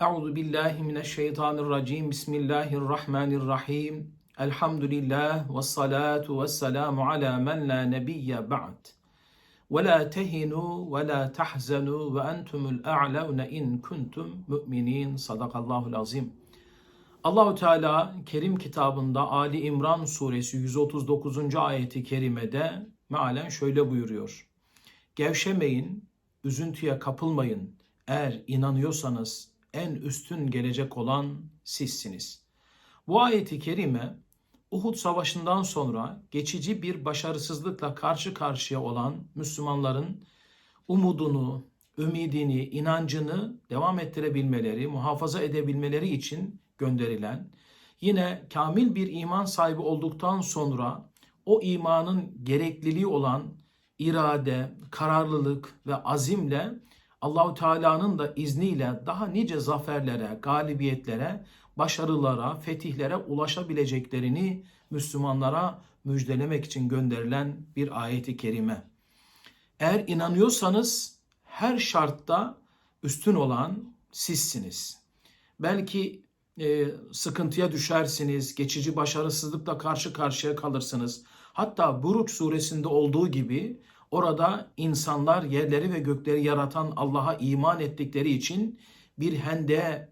Euzu billahi mineşşeytanirracim. Bismillahirrahmanirrahim. Elhamdülillah ve salatu ve selamu ala men la nebiyye ba'd. Ve la tehinu ve la tahzanu ve entumul a'launa in kuntum mu'minin. Sadakallahul azim. Allahu Teala Kerim kitabında Ali İmran suresi 139. ayeti kerimede mealen şöyle buyuruyor. Gevşemeyin, üzüntüye kapılmayın. Eğer inanıyorsanız en üstün gelecek olan sizsiniz. Bu ayeti kerime Uhud Savaşı'ndan sonra geçici bir başarısızlıkla karşı karşıya olan Müslümanların umudunu, ümidini, inancını devam ettirebilmeleri, muhafaza edebilmeleri için gönderilen, yine kamil bir iman sahibi olduktan sonra o imanın gerekliliği olan irade, kararlılık ve azimle Allahu Teala'nın da izniyle daha nice zaferlere, galibiyetlere, başarılara, fetihlere ulaşabileceklerini Müslümanlara müjdelemek için gönderilen bir ayeti kerime. Eğer inanıyorsanız her şartta üstün olan sizsiniz. Belki sıkıntıya düşersiniz, geçici başarısızlıkla karşı karşıya kalırsınız. Hatta Buruç suresinde olduğu gibi orada insanlar yerleri ve gökleri yaratan Allah'a iman ettikleri için bir hendeğe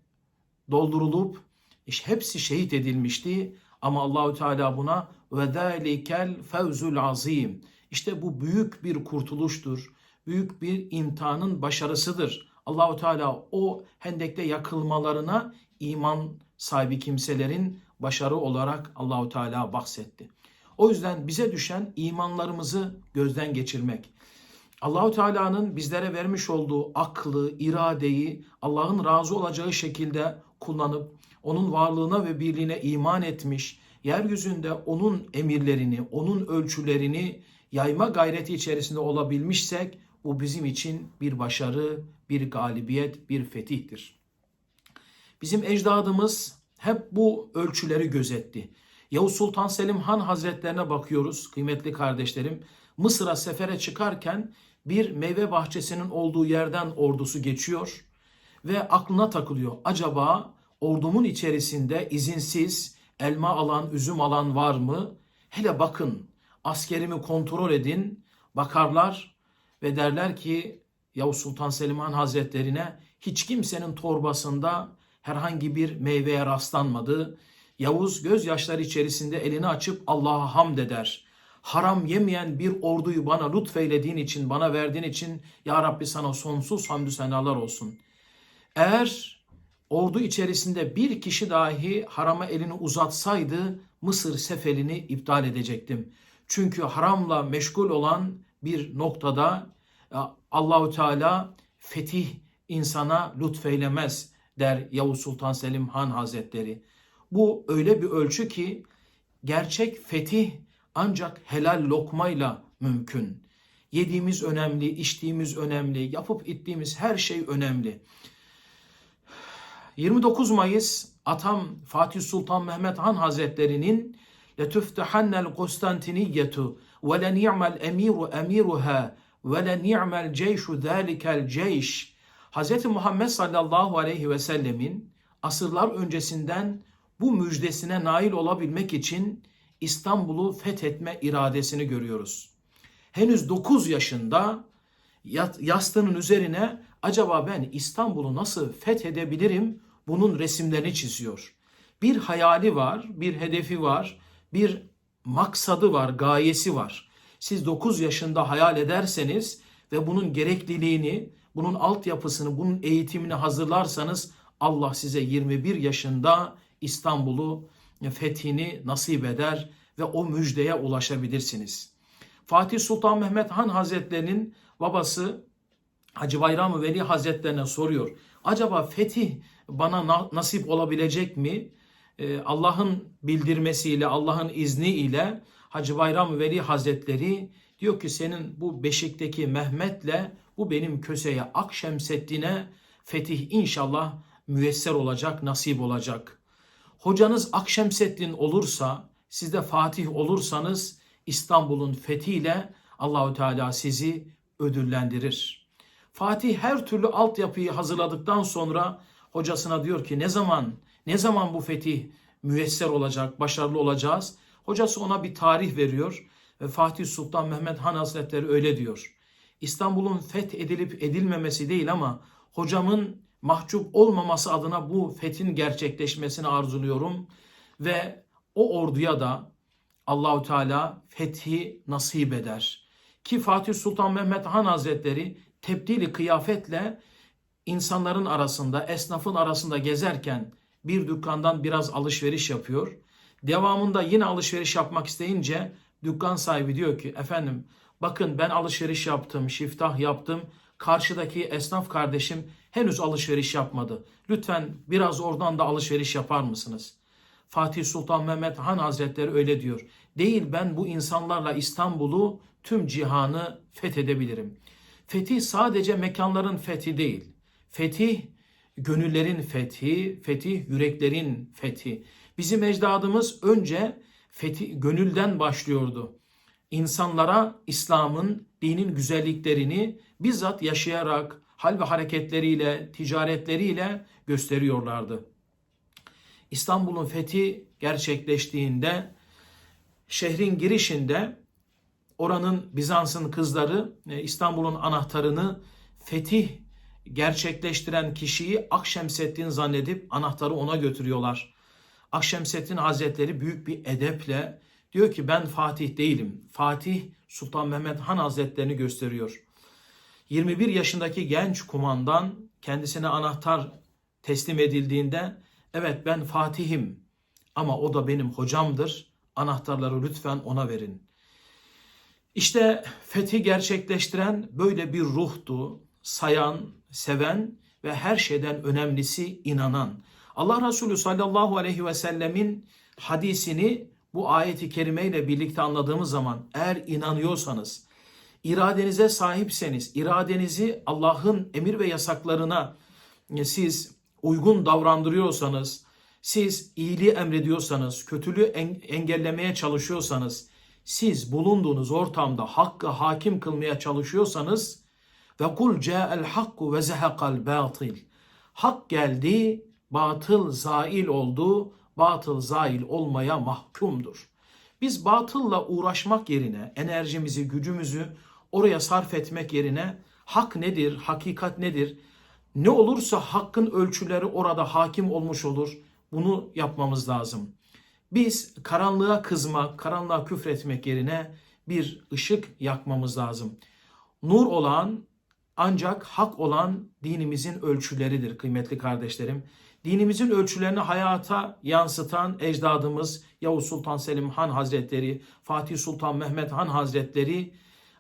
doldurulup hepsi şehit edilmişti. Ama Allahü Teala buna ve zalikel fevzul azim. İşte bu büyük bir kurtuluştur. Büyük bir imtihanın başarısıdır. Allahü Teala o hendekte yakılmalarına iman sahibi kimselerin başarı olarak Allahü Teala bahsetti. O yüzden bize düşen imanlarımızı gözden geçirmek. Allahu Teala'nın bizlere vermiş olduğu aklı, iradeyi Allah'ın razı olacağı şekilde kullanıp onun varlığına ve birliğine iman etmiş, yeryüzünde onun emirlerini, onun ölçülerini yayma gayreti içerisinde olabilmişsek bu bizim için bir başarı, bir galibiyet, bir fetihtir. Bizim ecdadımız hep bu ölçüleri gözetti. Yavuz Sultan Selim Han Hazretlerine bakıyoruz kıymetli kardeşlerim. Mısır'a sefere çıkarken bir meyve bahçesinin olduğu yerden ordusu geçiyor ve aklına takılıyor. Acaba ordumun içerisinde izinsiz elma alan, üzüm alan var mı? Hele bakın, askerimi kontrol edin. Bakarlar ve derler ki Yavuz Sultan Selim Han Hazretlerine hiç kimsenin torbasında herhangi bir meyveye rastlanmadı. Yavuz gözyaşları içerisinde elini açıp Allah'a hamd eder. Haram yemeyen bir orduyu bana lütfeylediğin için, bana verdiğin için ya Rabbi sana sonsuz hamdü senalar olsun. Eğer ordu içerisinde bir kişi dahi harama elini uzatsaydı Mısır seferini iptal edecektim. Çünkü haramla meşgul olan bir noktada Allahu Teala fetih insana lütfeylemez der Yavuz Sultan Selim Han Hazretleri. Bu öyle bir ölçü ki gerçek fetih ancak helal lokmayla mümkün. Yediğimiz önemli, içtiğimiz önemli, yapıp ettiğimiz her şey önemli. 29 Mayıs atam Fatih Sultan Mehmet Han Hazretleri'nin لَتُفْتَحَنَّ الْقُسْتَنْتِنِيَّةُ وَلَنِعْمَ الْاَمِيرُ اَمِيرُهَا وَلَنِعْمَ الْجَيْشُ ذَٰلِكَ الْجَيْشِ Hz. Muhammed sallallahu aleyhi ve sellemin asırlar öncesinden bu müjdesine nail olabilmek için İstanbul'u fethetme iradesini görüyoruz. Henüz 9 yaşında yastığının üzerine acaba ben İstanbul'u nasıl fethedebilirim? Bunun resimlerini çiziyor. Bir hayali var, bir hedefi var, bir maksadı var, gayesi var. Siz 9 yaşında hayal ederseniz ve bunun gerekliliğini, bunun altyapısını, bunun eğitimini hazırlarsanız Allah size 21 yaşında İstanbul'u fethini nasip eder ve o müjdeye ulaşabilirsiniz. Fatih Sultan Mehmet Han Hazretlerinin babası Hacı Bayram-ı Veli Hazretlerine soruyor. Acaba fetih bana nasip olabilecek mi? Allah'ın bildirmesiyle, Allah'ın izniyle Hacı Bayram-ı Veli Hazretleri diyor ki senin bu beşikteki Mehmet'le bu benim köseye Akşemseddin'e fetih inşallah müyesser olacak, nasip olacak. Hocanız Akşemseddin olursa, siz de Fatih olursanız İstanbul'un fethiyle Allahü Teala sizi ödüllendirir. Fatih her türlü altyapıyı hazırladıktan sonra hocasına diyor ki ne zaman bu fetih müyesser olacak, başarılı olacağız? Hocası ona bir tarih veriyor ve Fatih Sultan Mehmet Han Hazretleri öyle diyor. İstanbul'un fethedilip edilmemesi değil ama hocamın mahcup olmaması adına bu fethin gerçekleşmesini arzuluyorum ve o orduya da Allahu Teala fethi nasip eder. Ki Fatih Sultan Mehmet Han Hazretleri tebdili kıyafetle insanların arasında, esnafın arasında gezerken bir dükkandan biraz alışveriş yapıyor. Devamında yine alışveriş yapmak isteyince dükkan sahibi diyor ki efendim bakın ben alışveriş yaptım, şiftah yaptım. Karşıdaki esnaf kardeşim henüz alışveriş yapmadı. Lütfen biraz oradan da alışveriş yapar mısınız? Fatih Sultan Mehmet Han Hazretleri öyle diyor. Değil, ben bu insanlarla İstanbul'u, tüm cihanı fethedebilirim. Fetih sadece mekanların fethi değil. Fetih gönüllerin fethi, fetih yüreklerin fethi. Bizim ecdadımız önce fetih gönülden başlıyordu. İnsanlara İslam'ın, dinin güzelliklerini bizzat yaşayarak, hal ve hareketleriyle, ticaretleriyle gösteriyorlardı. İstanbul'un fethi gerçekleştiğinde şehrin girişinde oranın Bizans'ın kızları İstanbul'un anahtarını fetih gerçekleştiren kişiyi Akşemseddin zannedip anahtarı ona götürüyorlar. Akşemseddin Hazretleri büyük bir edeple diyor ki ben Fatih değilim. Fatih Sultan Mehmet Han Hazretlerini gösteriyor. 21 yaşındaki genç kumandan kendisine anahtar teslim edildiğinde evet ben Fatih'im ama o da benim hocamdır. Anahtarları lütfen ona verin. İşte fethi gerçekleştiren böyle bir ruhtu. Sayan, seven ve her şeyden önemlisi inanan. Allah Resulü sallallahu aleyhi ve sellemin hadisini bu ayeti kerimeyle birlikte anladığımız zaman eğer inanıyorsanız, iradenize sahipseniz, iradenizi Allah'ın emir ve yasaklarına siz uygun davrandırıyorsanız, siz iyiliği emrediyorsanız, kötülüğü engellemeye çalışıyorsanız, siz bulunduğunuz ortamda hakkı hakim kılmaya çalışıyorsanız ve kul ca'el hakku ve zehaqal batil. Hak geldi, batıl zail oldu, batıl zail olmaya mahkumdur. Biz batılla uğraşmak yerine, enerjimizi, gücümüzü oraya sarf etmek yerine hak nedir, hakikat nedir? Ne olursa hakkın ölçüleri orada hakim olmuş olur. Bunu yapmamız lazım. Biz karanlığa kızmak, karanlığa küfretmek yerine bir ışık yakmamız lazım. Nur olan ancak hak olan dinimizin ölçüleridir kıymetli kardeşlerim. Dinimizin ölçülerini hayata yansıtan ecdadımız Yavuz Sultan Selim Han Hazretleri, Fatih Sultan Mehmet Han Hazretleri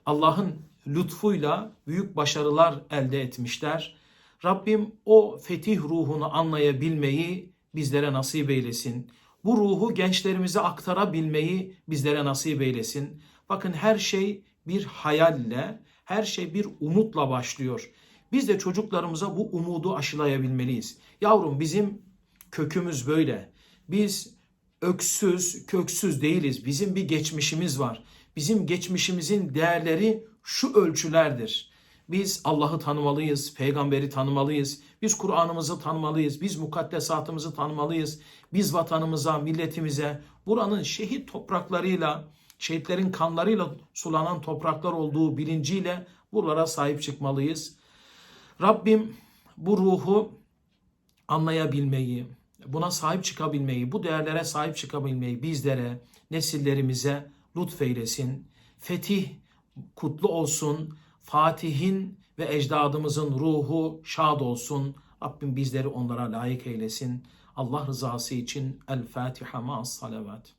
Allah'ın lütfuyla büyük başarılar elde etmişler. Rabbim o fetih ruhunu anlayabilmeyi bizlere nasip eylesin. Bu ruhu gençlerimize aktarabilmeyi bizlere nasip eylesin. Bakın her şey bir hayalle, her şey bir umutla başlıyor. Biz de çocuklarımıza bu umudu aşılayabilmeliyiz. Yavrum bizim kökümüz böyle. Biz öksüz, köksüz değiliz. Bizim bir geçmişimiz var. Bizim geçmişimizin değerleri şu ölçülerdir. Biz Allah'ı tanımalıyız, peygamberi tanımalıyız, biz Kur'an'ımızı tanımalıyız, biz mukaddesatımızı tanımalıyız, biz vatanımıza, milletimize, buranın şehit topraklarıyla, şehitlerin kanlarıyla sulanan topraklar olduğu bilinciyle buralara sahip çıkmalıyız. Rabbim bu ruhu anlayabilmeyi, buna sahip çıkabilmeyi, bu değerlere sahip çıkabilmeyi bizlere, nesillerimize lütfeylesin. Fetih kutlu olsun. Fatih'in ve ecdadımızın ruhu şad olsun. Rabbim bizleri onlara layık eylesin. Allah rızası için El Fatiha ma'as salavat.